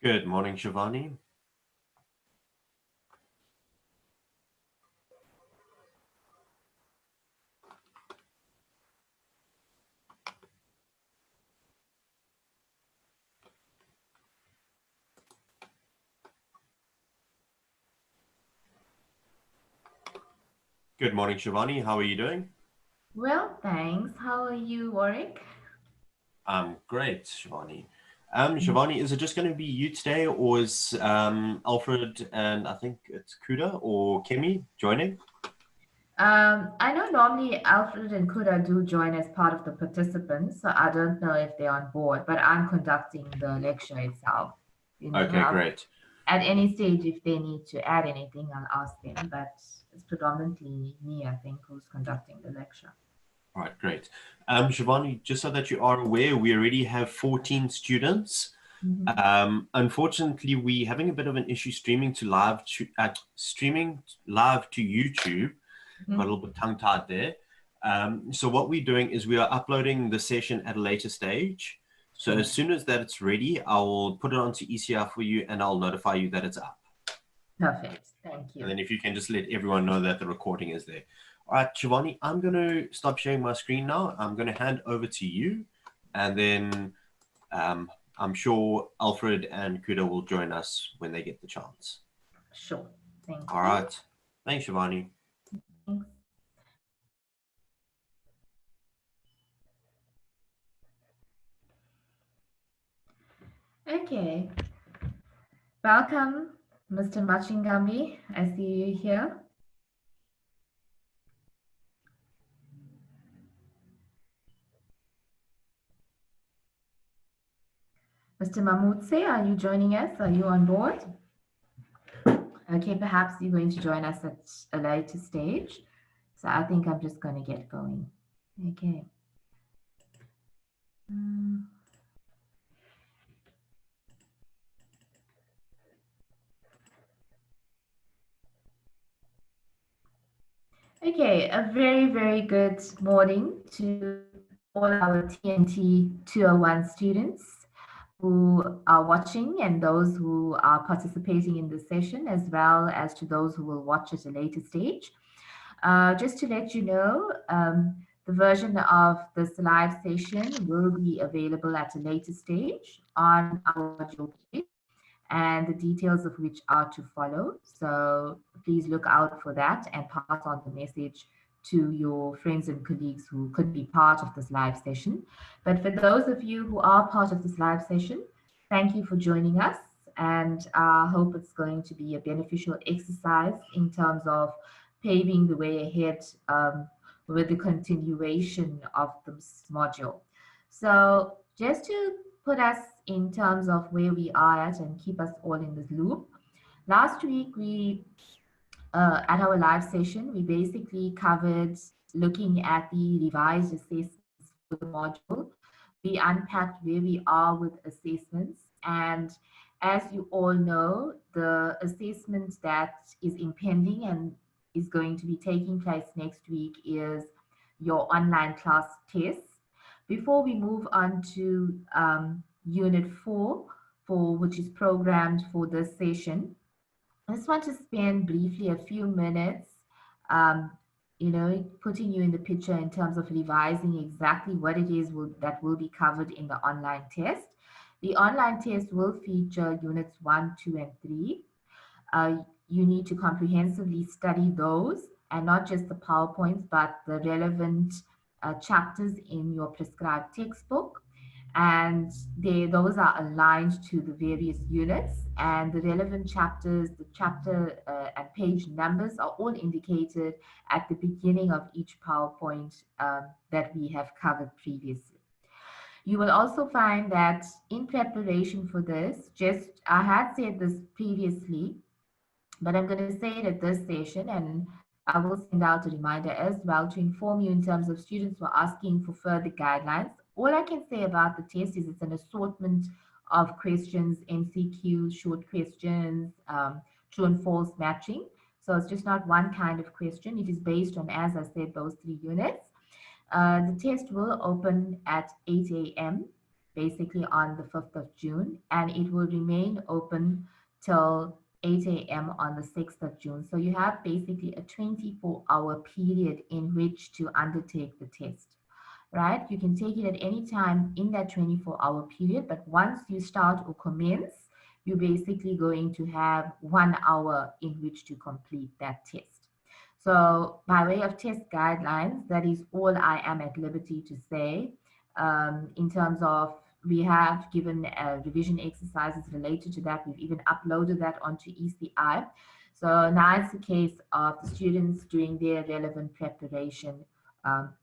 Good morning, Shivani. Good morning, Shivani. How are you doing? Well, thanks. How are you, Warwick? I'm great, Shivani. Shivani, is it just going to be you today, or is Alfred and I think it's Kuda or Kemi joining? I know normally Alfred and Kuda do join as part of the participants, so I don't know if they're on board, but I'm conducting the lecture itself. Okay, great. At any stage, if they need to add anything, I'll ask them, but it's predominantly me, I think, who's conducting the lecture. All right, great. Shivani, just so that you are aware, we already have 14 students. Mhm. Unfortunately, we're having a bit of an issue streaming live to YouTube. Got a Mhm. little bit tongue tied there. So what we're doing is we are uploading the session at a later stage. So as Sure. soon as that it's ready, I'll put it onto ECR for you and I'll notify you that it's up. Perfect. Thank And you. then if you can just let everyone know that the recording is there. All right, Shivani, I'm going to stop sharing my screen now. I'm going to hand over to you. And then um, I'm sure Alfred and Kuda will join us when they get the chance. Sure. Thank All you. right. Thanks, Shivani. Thanks. Okay. Welcome, Mr. Machingambi. I see you here. Mr. Mamutse, are you joining us? Are you on board? Okay, perhaps you're going to join us at a later stage. So I think I'm just going to get going. Okay. Mm. Okay, a very, very good morning to all our TNT 201 students who are watching and those who are participating in the session, as well as to those who will watch at a later stage. Just to let you know, the version of this live session will be available at a later stage on our module page, and the details of which are to follow. So please look out for that and pass on the message to your friends and colleagues who could be part of this live session. But for those of you who are part of this live session, thank you for joining us. And I hope it's going to be a beneficial exercise in terms of paving the way ahead with the continuation of this module. So just to put us in terms of where we are at and keep us all in this loop. Last week, at our live session, we basically covered looking at the revised assessments for the module. We unpacked where we are with assessments. And as you all know, the assessment that is impending and is going to be taking place next week is your online class tests. Before we move on to Unit 4, which is programmed for this session, I just want to spend briefly a few minutes, um, putting you in the picture in terms of revising exactly what it is that will be covered in the online test. The online test will feature units 1, 2, and 3. You need to comprehensively study those and not just the PowerPoints, but the relevant chapters in your prescribed textbook. And those are aligned to the various units, and the relevant chapters, the chapter and page numbers are all indicated at the beginning of each PowerPoint that we have covered previously. You will also find that in preparation for this, just I had said this previously, but I'm going to say it at this session, and I will send out a reminder as well to inform you in terms of students who are asking for further guidelines. All I can say about the test is it's an assortment of questions, MCQs, short questions, true and false matching. So it's just not one kind of question. It is based on, as I said, those 3 units. The test will open at 8 a.m. basically on the 5th of June, and it will remain open till 8 a.m. on the 6th of June. So you have basically a 24-hour period in which to undertake the test, right? You can take it at any time in that 24-hour period, but once you start or commence, you're basically going to have 1 hour in which to complete that test. So by way of test guidelines, that is all I am at liberty to say. In terms of, we have given revision exercises related to that. We've even uploaded that onto ECI. So now it's a case of the students doing their relevant preparation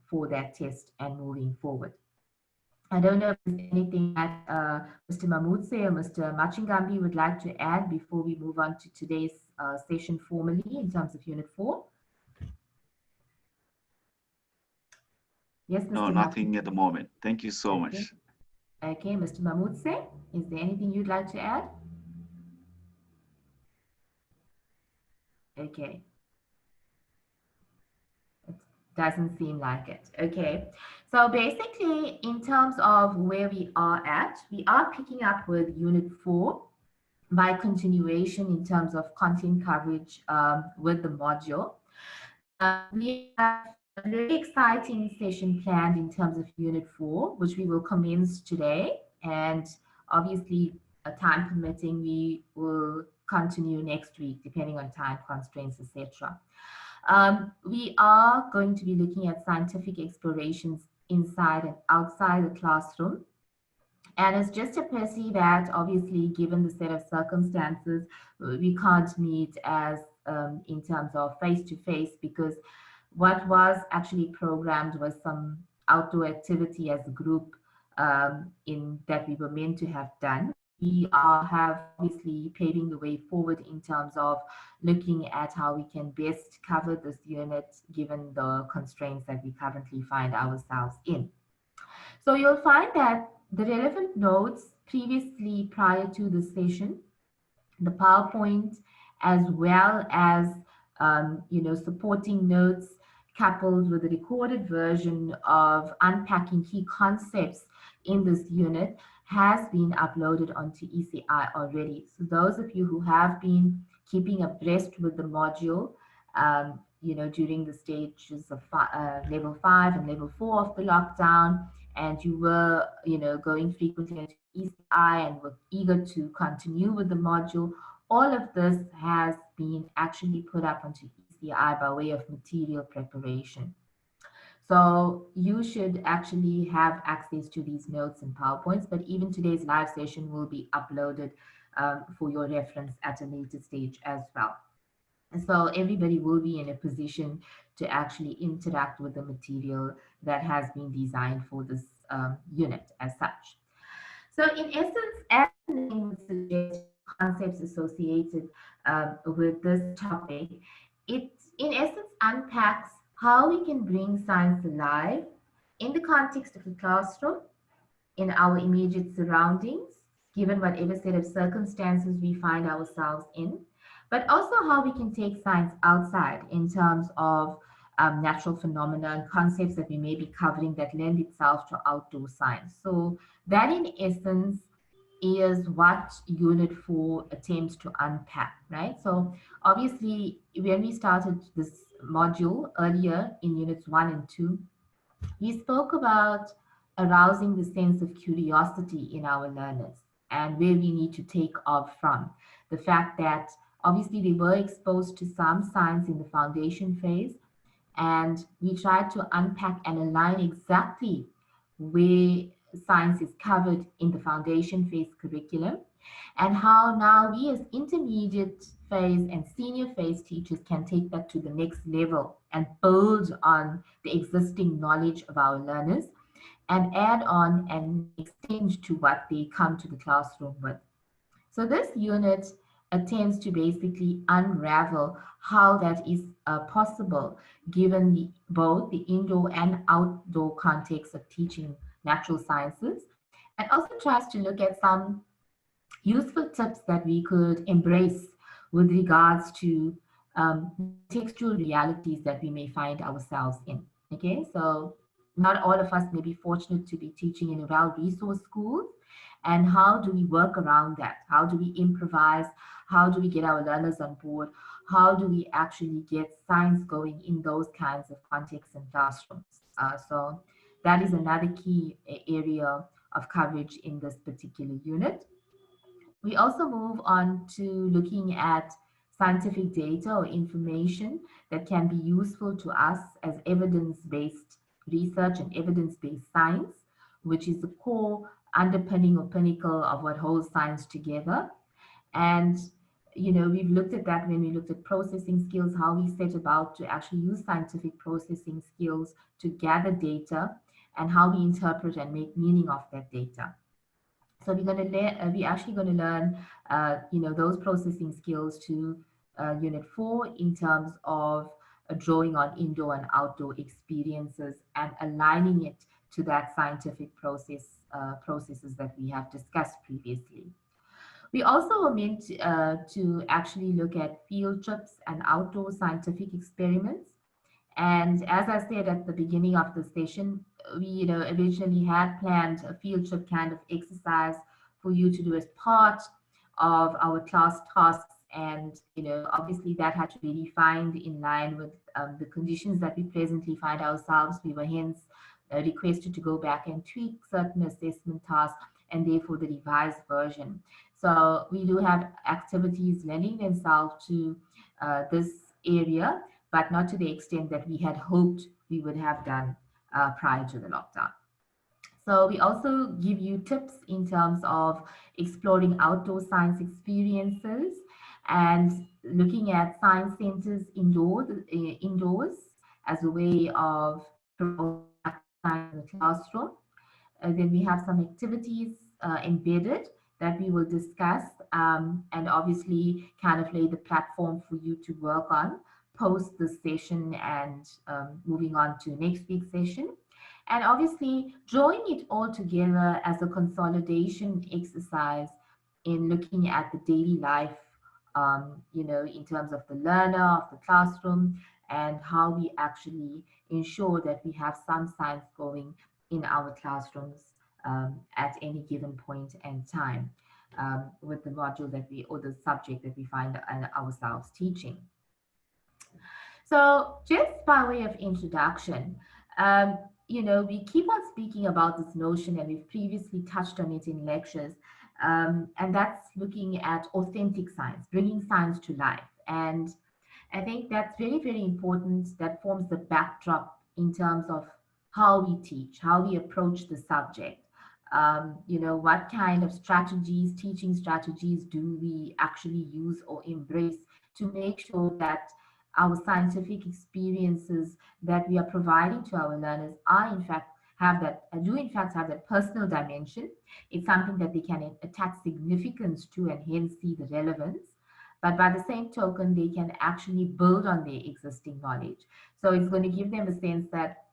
for that test and moving forward. I don't know if there's anything that Mr. Mamutse or Mr. Machingambi would like to add before we move on to today's session formally in terms of Unit 4. Yes, Mr. No, nothing at the moment. Thank you so much. Okay, Mr. Mamutse, is there anything you'd like to add? Okay. It doesn't seem like it. Okay. So basically, in terms of where we are at, we are picking up with Unit 4 by continuation in terms of content coverage with the module. We have a very exciting session planned in terms of Unit 4, which we will commence today. And obviously, time permitting, we will continue next week, depending on time constraints, etc. We are going to be looking at scientific explorations inside and outside the classroom. And it's just a pity that obviously, given the set of circumstances, we can't meet as in terms of face-to-face, because what was actually programmed was some outdoor activity as a group in that we were meant to have done. We have obviously paving the way forward in terms of looking at how we can best cover this unit given the constraints that we currently find ourselves in. So you'll find that the relevant notes previously prior to the session, the PowerPoint, as well as supporting notes coupled with a recorded version of unpacking key concepts in this unit, has been uploaded onto ECI already. So those of you who have been keeping abreast with the module, during the stages of level 5 and level 4 of the lockdown, and you were, going frequently into ECI and were eager to continue with the module, all of this has been actually put up onto ECI by way of material preparation. So you should actually have access to these notes and PowerPoints, but even today's live session will be uploaded for your reference at a later stage as well. And so everybody will be in a position to actually interact with the material that has been designed for this unit as such. So in essence, as the name would suggest, concepts associated with this topic, it in essence unpacks how we can bring science alive in the context of the classroom, in our immediate surroundings, given whatever set of circumstances we find ourselves in, but also how we can take science outside in terms of natural phenomena and concepts that we may be covering that lend itself to outdoor science. So that in essence is what Unit 4 attempts to unpack, right? So obviously, when we started this module earlier in Units 1 and 2, we spoke about arousing the sense of curiosity in our learners and where we need to take off from. The fact that obviously they were exposed to some science in the foundation phase, and we tried to unpack and align exactly where science is covered in the foundation phase curriculum, and how now we as intermediate phase and senior phase teachers can take that to the next level and build on the existing knowledge of our learners and add on and extend to what they come to the classroom with. So this unit attempts to basically unravel how that is possible given both the indoor and outdoor context of teaching natural sciences, and also tries to look at some useful tips that we could embrace with regards to textual realities that we may find ourselves in. Okay, so not all of us may be fortunate to be teaching in well resource schools. And how do we work around that? How do we improvise? How do we get our learners on board? How do we actually get science going in those kinds of contexts and classrooms? So that is another key area of coverage in this particular unit. We also move on to looking at scientific data or information that can be useful to us as evidence-based research and evidence-based science, which is the core underpinning or pinnacle of what holds science together. And we've looked at that when we looked at processing skills, how we set about to actually use scientific processing skills to gather data and how we interpret and make meaning of that data. So we're actually going to learn, those processing skills to Unit 4 in terms of drawing on indoor and outdoor experiences and aligning it to that scientific processes that we have discussed previously. We also were meant to actually look at field trips and outdoor scientific experiments. And as I said at the beginning of the session, we originally had planned a field trip kind of exercise for you to do as part of our class tasks. And obviously that had to be defined in line with the conditions that we presently find ourselves. We were hence requested to go back and tweak certain assessment tasks and therefore the revised version. So we do have activities lending themselves to this area, but not to the extent that we had hoped we would have done prior to the lockdown. So we also give you tips in terms of exploring outdoor science experiences and looking at science centers indoors as a way of promoting science in the classroom. Then we have some activities embedded that we will discuss and obviously kind of lay the platform for you to work on post this session and moving on to next week's session. And obviously drawing it all together as a consolidation exercise in looking at the daily life, in terms of the learner, of the classroom, and how we actually ensure that we have some science going in our classrooms at any given point and time with the module that we, or the subject that we find ourselves teaching. So just by way of introduction, we keep on speaking about this notion, and we've previously touched on it in lectures, and that's looking at authentic science, bringing science to life. And I think that's very, very important. That forms the backdrop in terms of how we teach, how we approach the subject. What kind of strategies, teaching strategies do we actually use or embrace to make sure that our scientific experiences that we are providing to our learners are in fact have that personal dimension. It's something that they can attach significance to and hence see the relevance. But by the same token, they can actually build on their existing knowledge. So it's going to give them a sense that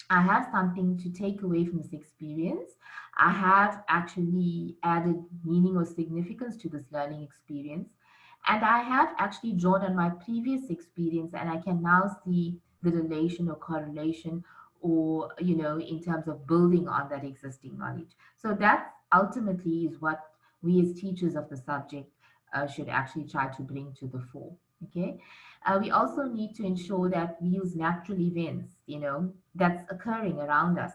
I have something to take away from this experience. I have actually added meaning or significance to this learning experience. And I have actually drawn on my previous experience, and I can now see the relation or correlation or, in terms of building on that existing knowledge. So that ultimately is what we as teachers of the subject should actually try to bring to the fore. Okay. We also need to ensure that we use natural events, that's occurring around us,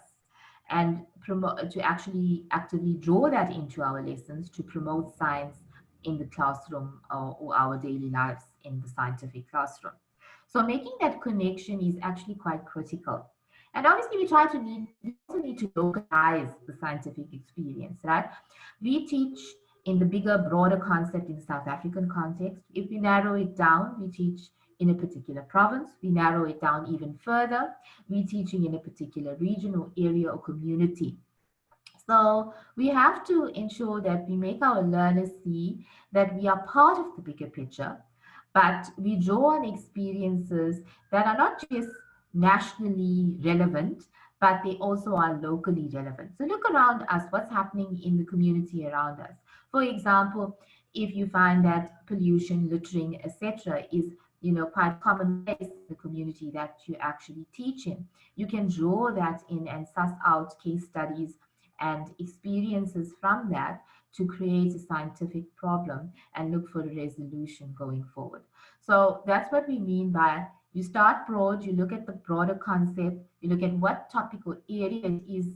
and to actually actively draw that into our lessons to promote science in the classroom or our daily lives in the scientific classroom. So making that connection is actually quite critical. And obviously we also need to localize the scientific experience, right? We teach in the bigger, broader concept in the South African context. If we narrow it down, we teach in a particular province. We narrow it down even further. We're teaching in a particular region or area or community. So we have to ensure that we make our learners see that we are part of the bigger picture, but we draw on experiences that are not just nationally relevant, but they also are locally relevant. So look around us, what's happening in the community around us. For example, if you find that pollution, littering, etc., is quite commonplace in the community that you actually teach in. You can draw that in and suss out case studies and experiences from that to create a scientific problem and look for a resolution going forward. So that's what we mean by you start broad, you look at the broader concept, you look at what topic or area it is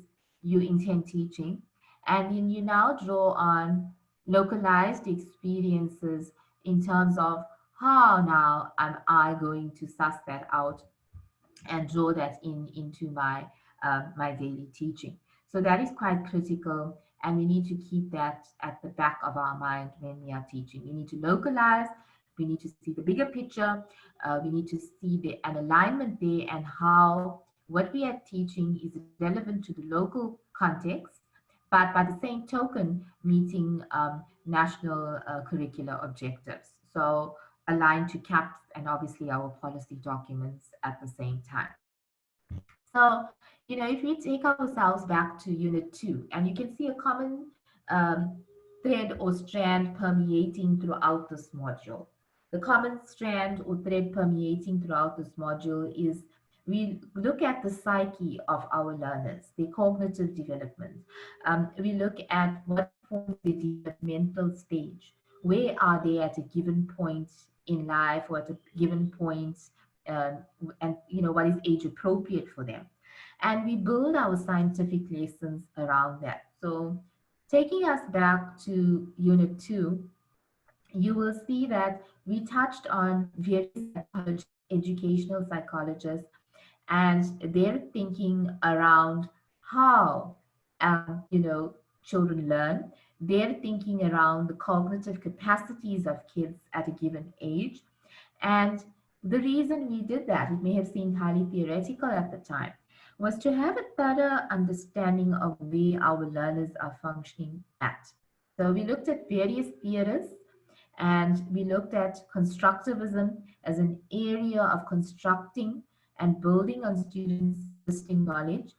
you intend teaching, and then you now draw on localized experiences in terms of how now am I going to suss that out and draw that into my daily teaching. So that is quite critical, and we need to keep that at the back of our mind when we are teaching. We need to localize. We need to see the bigger picture. We need to see an alignment there and how what we are teaching is relevant to the local context, but by the same token, meeting national curricular objectives. So aligned to CAPS and obviously our policy documents at the same time. So, if we take ourselves back to Unit 2, and you can see a common um, thread or strand permeating throughout this module. The common strand or thread permeating throughout this module is we look at the psyche of our learners, their cognitive development. We look at what forms their developmental stage. Where are they at a given point in life or at a given point, um, and what is age appropriate for them, and we build our scientific lessons around that. So taking us back to Unit 2, you will see that we touched on various educational psychologists and their thinking around how children learn, their thinking around the cognitive capacities of kids at a given age. And the reason we did that, it may have seemed highly theoretical at the time, was to have a thorough understanding of where our learners are functioning at. So we looked at various theorists, and we looked at constructivism as an area of constructing and building on students' existing knowledge.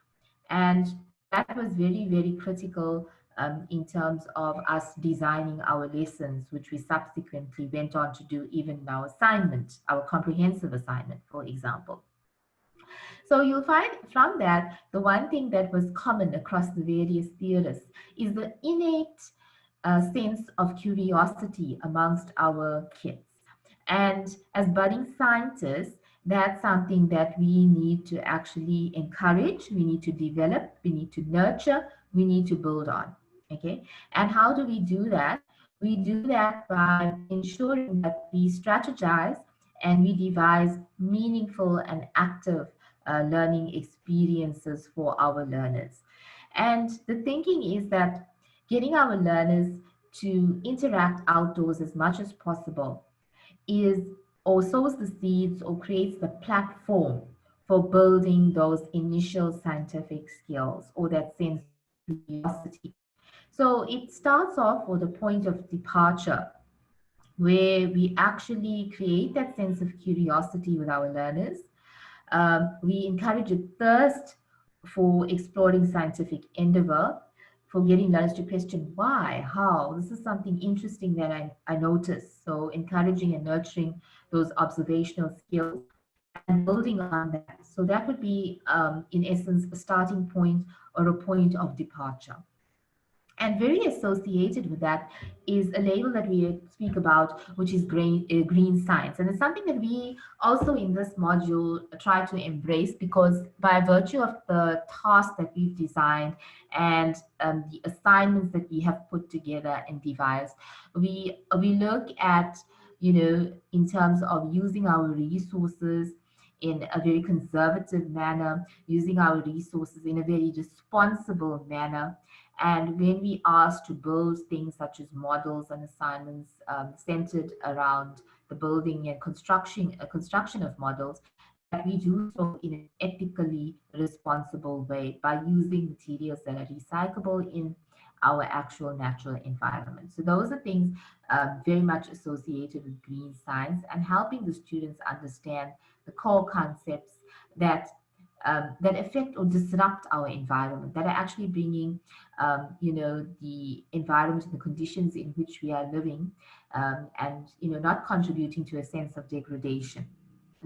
And that was very, very critical in terms of us designing our lessons, which we subsequently went on to do even in our assignment, our comprehensive assignment, for example. So you'll find from that, the one thing that was common across the various theorists is the innate sense of curiosity amongst our kids. And as budding scientists, that's something that we need to actually encourage, we need to develop, we need to nurture, we need to build on. Okay. And how do we do that? We do that by ensuring that we strategize and we devise meaningful and active learning experiences for our learners. And the thinking is that getting our learners to interact outdoors as much as possible is or sows the seeds or creates the platform for building those initial scientific skills or that sense of curiosity. So it starts off with a point of departure where we actually create that sense of curiosity with our learners. We encourage a thirst for exploring scientific endeavor, for getting learners to question why, how. This is something interesting that I noticed. So encouraging and nurturing those observational skills and building on that. So that would be, in essence, a starting point or a point of departure. And very associated with that is a label that we speak about, which is green science. And it's something that we also in this module try to embrace because by virtue of the tasks that we've designed and the assignments that we have put together and devised, we look at, in terms of using our resources in a very conservative manner, using our resources in a very responsible manner. And when we ask to build things such as models and assignments centered around the building and construction of models, that we do so in an ethically responsible way by using materials that are recyclable in our actual natural environment. So those are things very much associated with green science and helping the students understand the core concepts that affect or disrupt our environment, that are actually bringing the environment and the conditions in which we are living, and not contributing to a sense of degradation.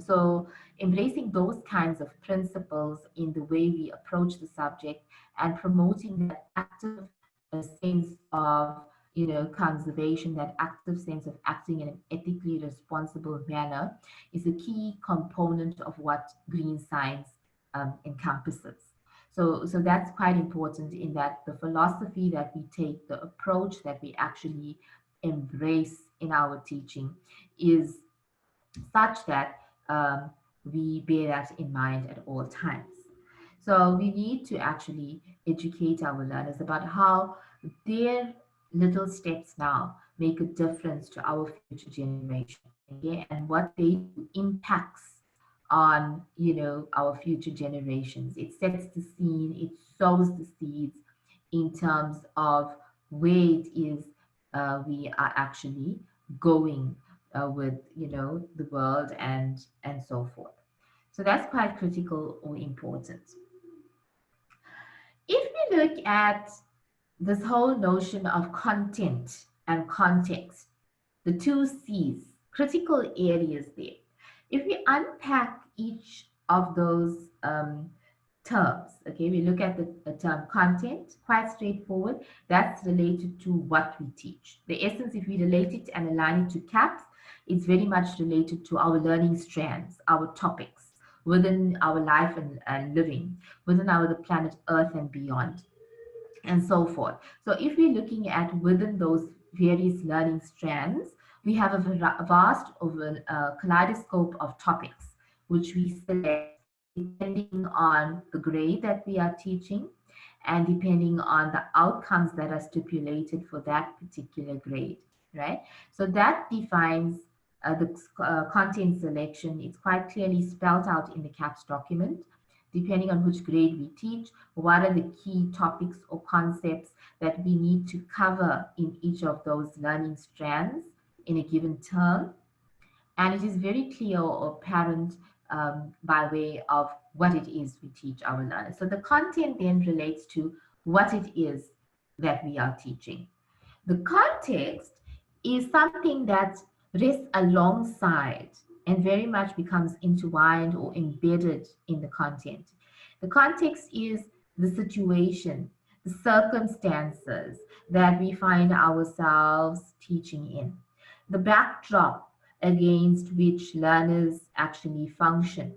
So embracing those kinds of principles in the way we approach the subject and promoting that active sense of conservation, that active sense of acting in an ethically responsible manner, is a key component of what green science encompasses. So that's quite important, in that the philosophy that we take, the approach that we actually embrace in our teaching, is such that we bear that in mind at all times. So we need to actually educate our learners about how their little steps now make a difference to our future generation, okay, and what they do impacts on our future generations. It sets the scene, it sows the seeds in terms of where it is we are actually going with the world and so forth. So that's quite critical or important. If we look at this whole notion of content and context, the two C's, critical areas there. If we unpack each of those terms, okay, we look at the term content, quite straightforward. That's related to what we teach. The essence, if we relate it and align it to CAPS, it's very much related to our learning strands, our topics within our life and living, within our the planet Earth and beyond, and so forth. So if we're looking at within those various learning strands, we have a vast kaleidoscope of topics which we select depending on the grade that we are teaching and depending on the outcomes that are stipulated for that particular grade, right? So that defines the content selection. It's quite clearly spelled out in the CAPS document. Depending on which grade we teach, what are the key topics or concepts that we need to cover in each of those learning strands in a given term. And it is very clear or apparent by way of what it is we teach our learners. So the content then relates to what it is that we are teaching. The context is something that rests alongside and very much becomes intertwined or embedded in the content. The context is the situation, the circumstances that we find ourselves teaching in, the backdrop against which learners actually function,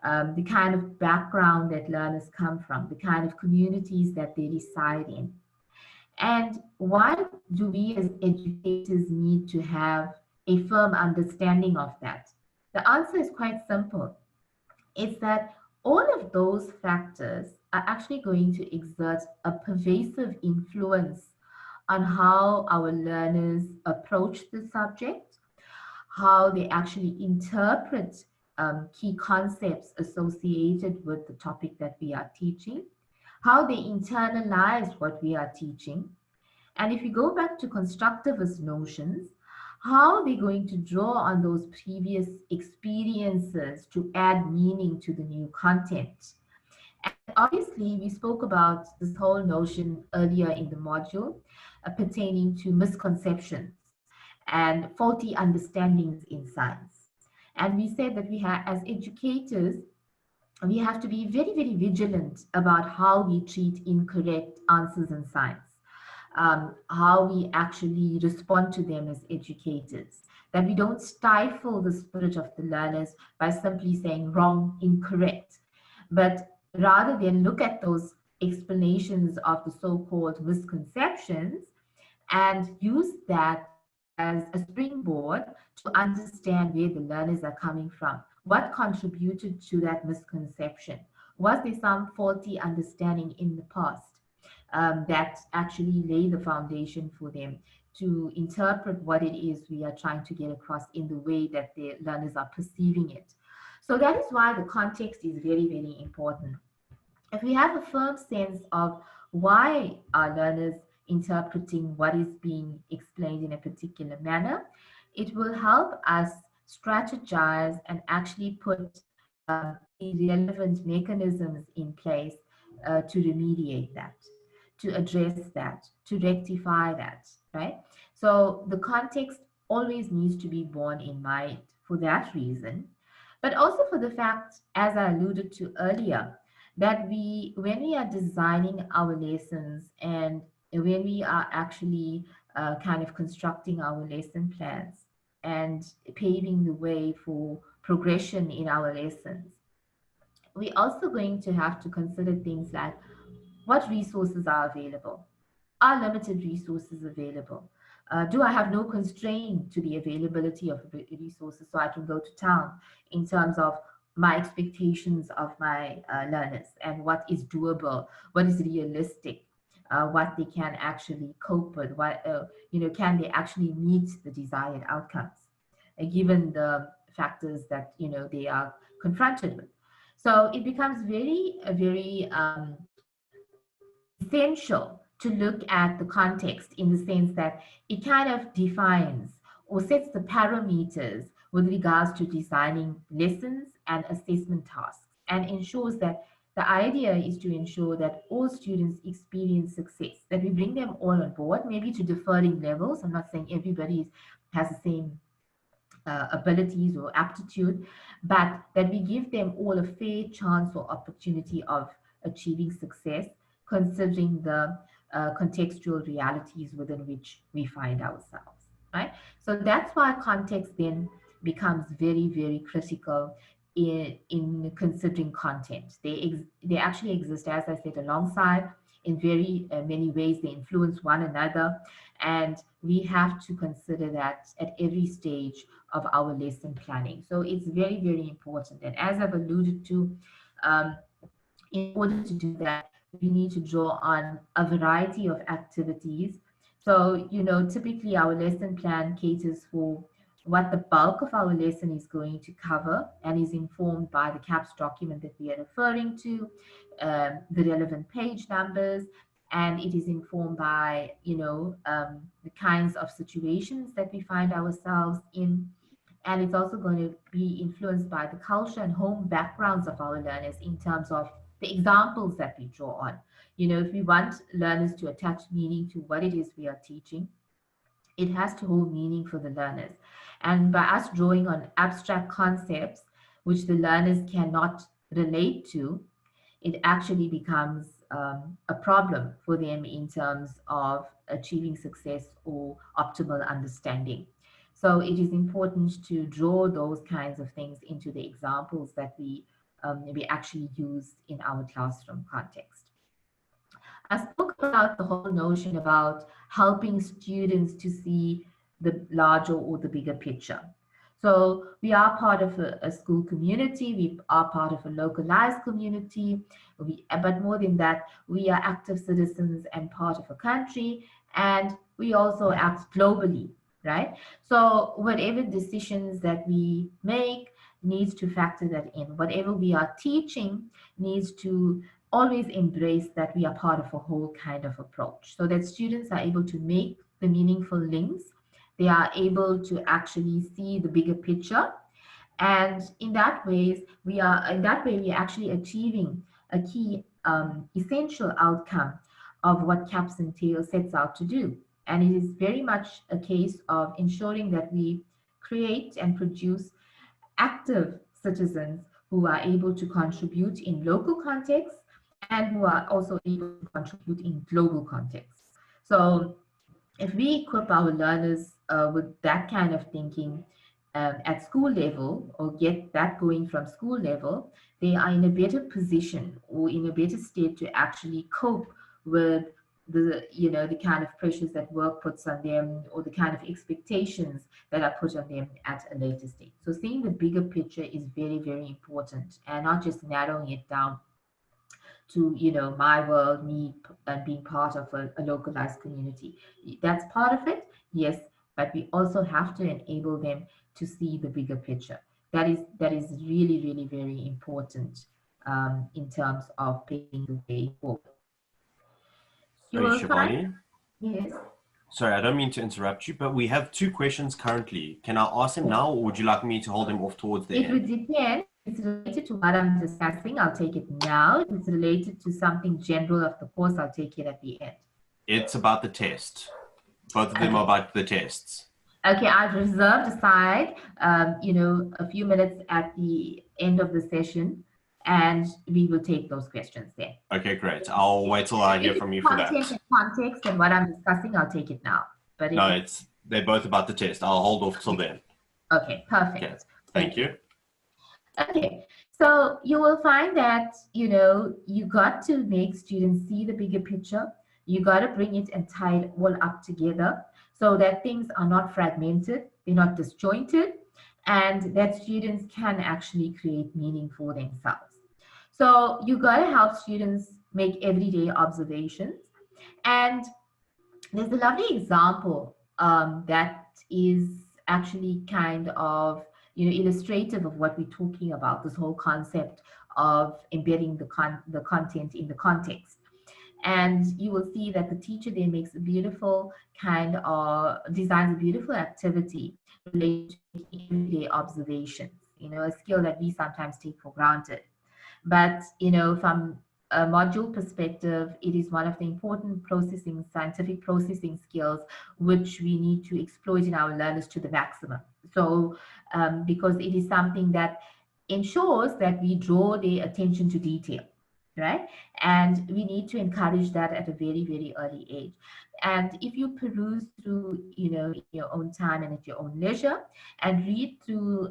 the kind of background that learners come from, the kind of communities that they reside in. And why do we as educators need to have a firm understanding of that? The answer is quite simple. It's that all of those factors are actually going to exert a pervasive influence on how our learners approach the subject, how they actually interpret key concepts associated with the topic that we are teaching, how they internalize what we are teaching. And if you go back to constructivist notions, how they're going to draw on those previous experiences to add meaning to the new content. And obviously, we spoke about this whole notion earlier in the module pertaining to misconceptions and faulty understandings in science. And we said that we have, as educators, we have to be very, very vigilant about how we treat incorrect answers in science, how we actually respond to them as educators, that we don't stifle the spirit of the learners by simply saying wrong, incorrect, but rather than look at those explanations of the so-called misconceptions and use that as a springboard to understand where the learners are coming from. What contributed to that misconception? Was there some faulty understanding in the past that actually lay the foundation for them to interpret what it is we are trying to get across in the way that the learners are perceiving it? So that is why the context is very, very important. If we have a firm sense of why our learners interpreting what is being explained in a particular manner, it will help us strategize and actually put the relevant mechanisms in place to remediate that. to address that, to rectify that, right? So the context always needs to be borne in mind for that reason, but also for the fact, as I alluded to earlier, that when we are designing our lessons and when we are actually kind of constructing our lesson plans and paving the way for progression in our lessons, we're also going to have to consider things like what resources are available. Are limited resources available? Do I have no constraint to the availability of resources so I can go to town in terms of my expectations of my learners and what is doable, what is realistic, what they can actually cope with, what can they actually meet the desired outcomes, given the factors that they are confronted with. So it becomes very essential to look at the context in the sense that it kind of defines or sets the parameters with regards to designing lessons and assessment tasks, and ensures that the idea is to ensure that all students experience success, that we bring them all on board, maybe to differing levels. I'm not saying everybody has the same abilities or aptitude, but that we give them all a fair chance or opportunity of achieving success, considering the contextual realities within which we find ourselves, right? So that's why context then becomes very critical in considering content. They actually exist, as I said, alongside. In very many ways, they influence one another, and we have to consider that at every stage of our lesson planning. So it's very important. And as I've alluded to, in order to do that, we need to draw on a variety of activities. So, typically our lesson plan caters for what the bulk of our lesson is going to cover and is informed by the CAPS document that we are referring to, the relevant page numbers, and it is informed by, the kinds of situations that we find ourselves in. And it's also going to be influenced by the culture and home backgrounds of our learners in terms of the examples that we draw on. If we want learners to attach meaning to what it is we are teaching, it has to hold meaning for the learners. And by us drawing on abstract concepts which the learners cannot relate to, it actually becomes a problem for them in terms of achieving success or optimal understanding. So it is important to draw those kinds of things into the examples that we actually use in our classroom context. I spoke about the whole notion about helping students to see the larger or the bigger picture. So we are part of a school community, we are part of a localized community, but more than that, we are active citizens and part of a country, and we also act globally, right? So whatever decisions that we make needs to factor that in. Whatever we are teaching needs to always embrace that we are part of a whole kind of approach, so that students are able to make the meaningful links. They are able to actually see the bigger picture, and in that way we are actually achieving a key essential outcome of what CAPS entail sets out to do. And it is very much a case of ensuring that we create and produce active citizens who are able to contribute in local contexts and who are also able to contribute in global contexts. So if we equip our learners with that kind of thinking at school level, or get that going from school level, they are in a better position or in a better state to actually cope with the kind of pressures that work puts on them, or the kind of expectations that are put on them at a later stage. So seeing the bigger picture is very important, and not just narrowing it down to my world, me, and being part of a localized community. That's part of it, yes, but we also have to enable them to see the bigger picture. That is really very important in terms of paving the way forward. You Sorry, will find, Shivani. yes. Sorry, I don't mean to interrupt you, but we have two questions currently. Can I ask them now, or would you like me to hold them off towards the It end? would depend it's related to what I'm discussing, I'll take it now. If it's related to something general of the course, I'll take it at the end. It's about the test. Both of them are about the tests. Okay, I've reserved aside, a few minutes at the end of the session, and we will take those questions there. Okay, great. I'll wait till I hear from you for that. Context and what I'm discussing, I'll take it now. But no, they're both about the test. I'll hold off till then. Okay, perfect. Okay. Thank you. Okay, so you will find that, you got to make students see the bigger picture. You got to bring it and tie it all up together so that things are not fragmented, they're not disjointed, and that students can actually create meaning for themselves. So you got to help students make everyday observations. And there's a lovely example that is actually kind of illustrative of what we're talking about, this whole concept of embedding the content in the context. And you will see that the teacher there makes a beautiful designs a beautiful activity related to everyday observations, a skill that we sometimes take for granted. But, from a module perspective, it is one of the important scientific processing skills, which we need to exploit in our learners to the maximum. So, because it is something that ensures that we draw their attention to detail, right? And we need to encourage that at a very, very early age. And if you peruse through, in your own time and at your own leisure, and read through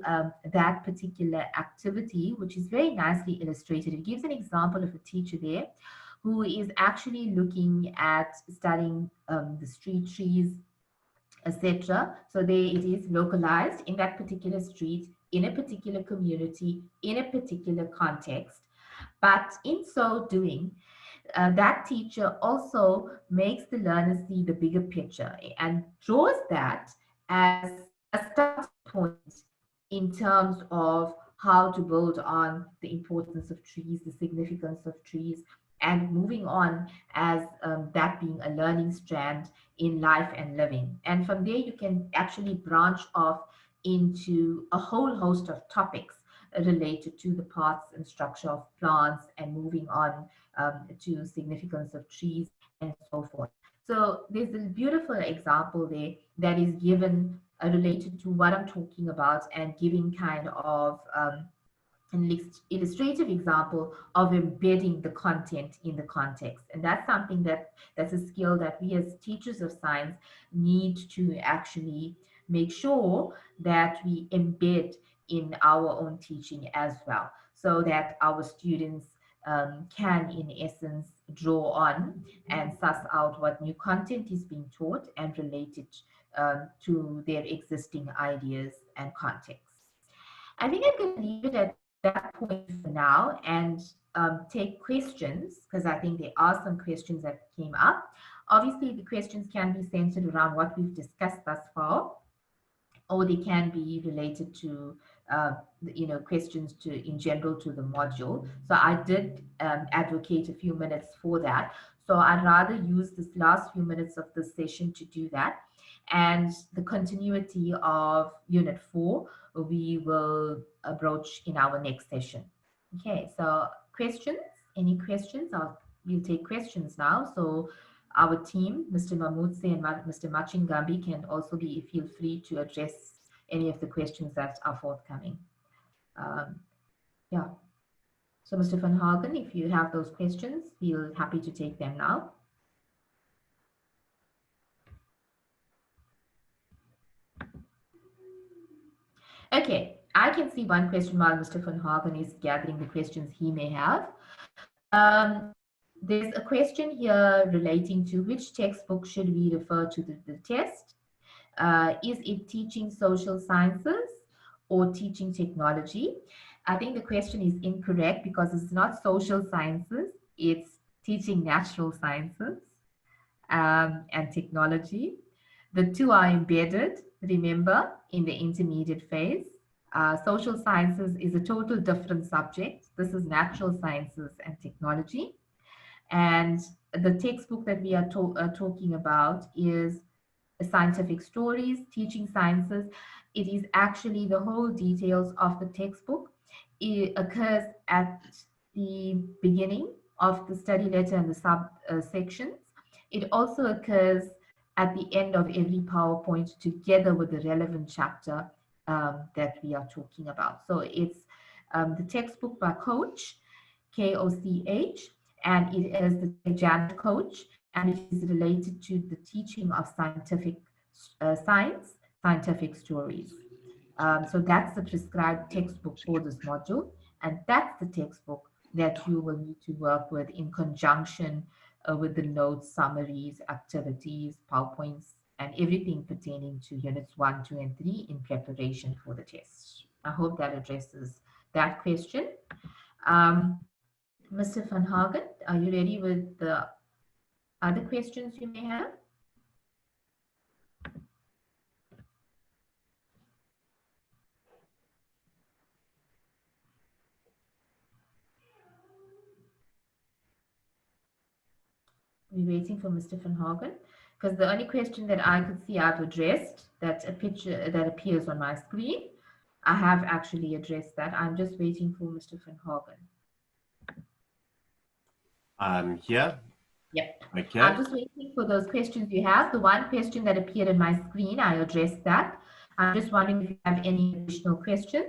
that particular activity, which is very nicely illustrated, it gives an example of a teacher there who is actually looking at studying the street trees, etc. So there it is localized in that particular street, in a particular community, in a particular context. But in so doing, that teacher also makes the learner see the bigger picture and draws that as a starting point in terms of how to build on the importance of trees, the significance of trees, and moving on as that being a learning strand in life and living. And from there, you can actually branch off into a whole host of topics related to the parts and structure of plants, and moving on to significance of trees and so forth. So there's a beautiful example there that is given related to what I'm talking about, and giving kind of an illustrative example of embedding the content in the context. And that's something that's a skill that we as teachers of science need to actually make sure that we embed in our own teaching as well, so that our students can, in essence, draw on and suss out what new content is being taught and relate it to their existing ideas and contexts. I think I'm going to leave it at that point for now and take questions, because I think there are some questions that came up. Obviously, the questions can be centered around what we've discussed thus far, or they can be related to questions in general to the module. So I did advocate a few minutes for that. So I'd rather use this last few minutes of the session to do that. And the continuity of Unit 4, we will broach in our next session. Okay, so questions? Any questions? We'll take questions now. So our team, Mr. Mamutse and Mr. Machingambi, can also feel free to address any of the questions that are forthcoming. Yeah. So Mr. Van Hagen, if you have those questions, we're happy to take them now. Okay, I can see one question while Mr. Van Hagen is gathering the questions he may have. There's a question here relating to which textbook should we refer to the test? Is it teaching social sciences or teaching technology? I think the question is incorrect, because it's not social sciences, it's teaching natural sciences and technology. The two are embedded, remember, in the intermediate phase. Social sciences is a total different subject. This is natural sciences and technology. And the textbook that we are talking about is Scientific Stories, Teaching Sciences. It is actually the whole details of the textbook it occurs at the beginning of the study letter and the sections. It also occurs at the end of every PowerPoint together with the relevant chapter that we are talking about. So it's the textbook by Coach, Koch, and it is the Janet Coach, and it is related to the teaching of scientific scientific stories. So that's the prescribed textbook for this module, and that's the textbook that you will need to work with in conjunction with the notes, summaries, activities, PowerPoints, and everything pertaining to units 1, 2, and 3 in preparation for the test. I hope that addresses that question. Mr. Van Hagen, are you ready with the other questions you may have? We're waiting for Mr. Van Hagen, because the only question that I could see I've addressed, that's a picture that appears on my screen, I have actually addressed that. I'm just waiting for Mr. Van Hagen. I'm here. Yep. Okay. I'm just waiting for those questions you have. The one question that appeared on my screen, I addressed that. I'm just wondering if you have any additional questions.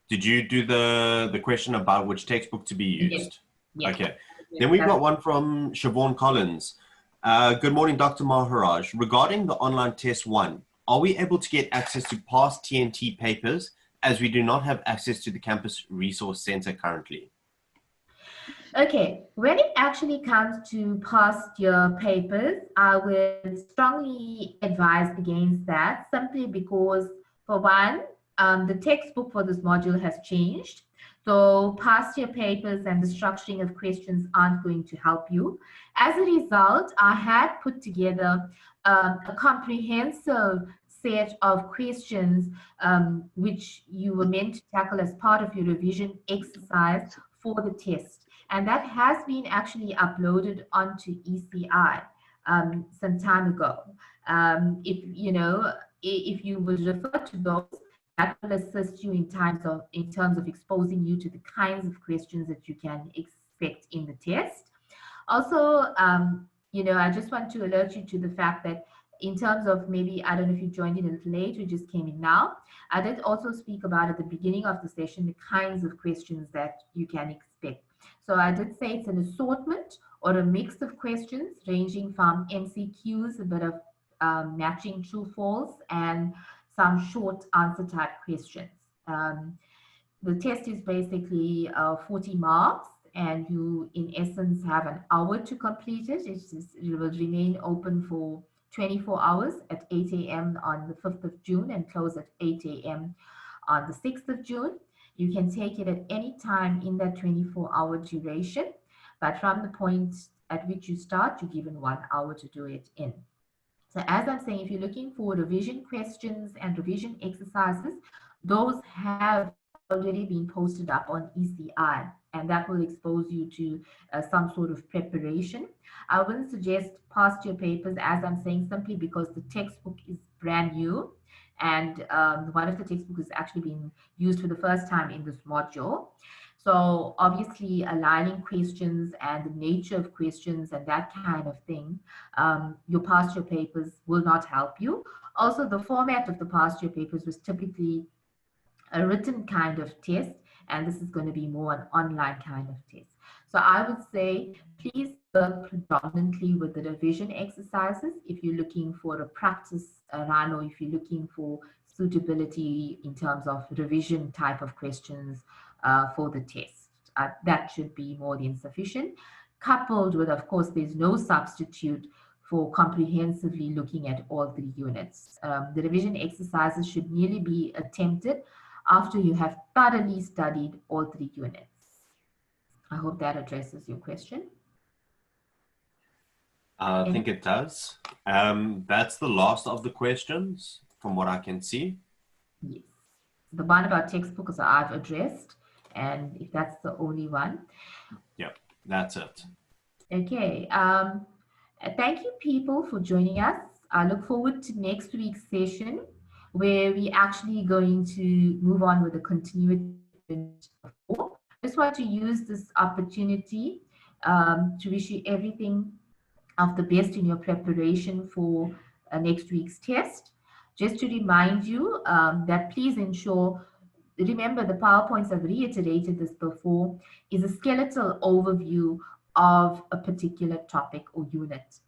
Did you do the question about which textbook to be used? Yes. Yes. Okay. Then we've got one from Siobhan Collins. Good morning, Dr. Maharaj. Regarding the online test 1, are we able to get access to past TNT papers as we do not have access to the campus resource center currently? Okay, when it actually comes to past year papers, I would strongly advise against that, simply because, for one, the textbook for this module has changed. So past year papers and the structuring of questions aren't going to help you. As a result, I had put together a comprehensive set of questions which you were meant to tackle as part of your revision exercise for the test. And that has been actually uploaded onto ECI some time ago. If you would refer to those, that will assist you in terms of exposing you to the kinds of questions that you can expect in the test. Also, I just want to alert you to the fact that in terms of maybe, I don't know if you joined in a little late, you just came in now. I did also speak about at the beginning of the session the kinds of questions that you can expect. So I did say it's an assortment or a mix of questions ranging from MCQs, a bit of matching true false, and some short answer type questions. The test is basically 40 marks, and you in essence have an hour to complete it. It will remain open for 24 hours at 8 a.m. on the 5th of June and close at 8 a.m. on the 6th of June. You can take it at any time in that 24-hour duration, but from the point at which you start, you're given 1 hour to do it in. So as I'm saying, if you're looking for revision questions and revision exercises, those have already been posted up on ECI, and that will expose you to some sort of preparation. I wouldn't suggest past year papers, as I'm saying, simply because the textbook is brand new, and one of the textbooks is actually being used for the first time in this module. So obviously aligning questions and the nature of questions and that kind of thing, your past year papers will not help you. Also, the format of the past year papers was typically a written kind of test, and this is going to be more an online kind of test. So I would say, please work predominantly with the revision exercises if you're looking for a practice run, or if you're looking for suitability in terms of revision type of questions for the test. That should be more than sufficient. Coupled with, of course, there's no substitute for comprehensively looking at all 3 units. The revision exercises should nearly be attempted after you have thoroughly studied all 3 units. I hope that addresses your question. I think it does. That's the last of the questions from what I can see. Yes. The one about textbooks I've addressed, and if that's the only one. Yeah, that's it. Okay. Thank you, people, for joining us. I look forward to next week's session, where we're actually going to move on with the continuity unit 4. I just want to use this opportunity to wish you everything of the best in your preparation for next week's test. Just to remind you that please ensure, remember the PowerPoints, I've reiterated this before, is a skeletal overview of a particular topic or unit.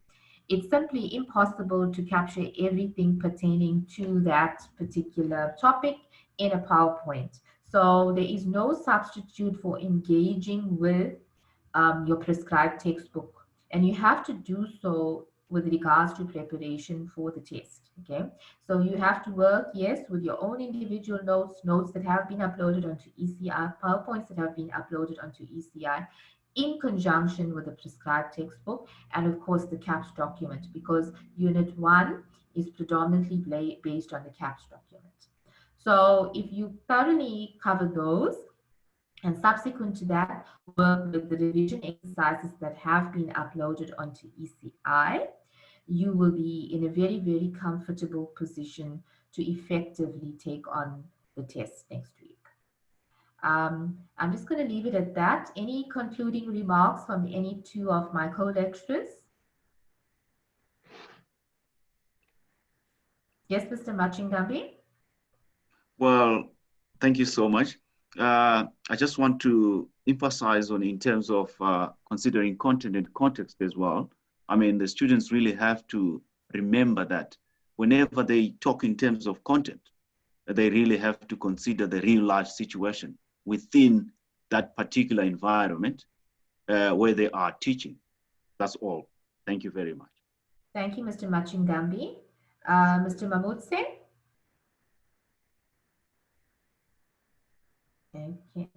It's simply impossible to capture everything pertaining to that particular topic in a PowerPoint. So there is no substitute for engaging with your prescribed textbook. And you have to do so with regards to preparation for the test, okay? So you have to work, yes, with your own individual notes, notes that have been uploaded onto ECI, PowerPoints that have been uploaded onto ECI, in conjunction with the prescribed textbook, and of course the CAPS document, because Unit 1 is predominantly based on the CAPS document. So if you thoroughly cover those, and subsequent to that, work with the revision exercises that have been uploaded onto ECI, you will be in a very, very comfortable position to effectively take on the test next week. I'm just going to leave it at that. Any concluding remarks from any two of my co-lecturers? Yes, Mr. Machingambi? Well, thank you so much. I just want to emphasize on in terms of considering content and context as well. I mean, the students really have to remember that whenever they talk in terms of content, they really have to consider the real life situation within that particular environment where they are teaching. That's all. Thank you very much. Thank you, Mr. Machingambi. Mr. Mamutse? Okay.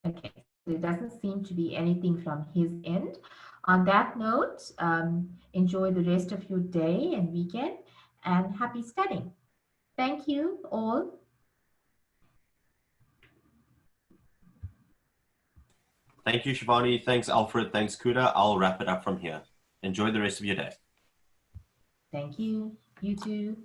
Okay, there doesn't seem to be anything from his end. On that note, enjoy the rest of your day and weekend, and happy studying. Thank you all. Thank you, Shivani. Thanks, Alfred. Thanks, Kuda. I'll wrap it up from here. Enjoy the rest of your day. Thank you. You too.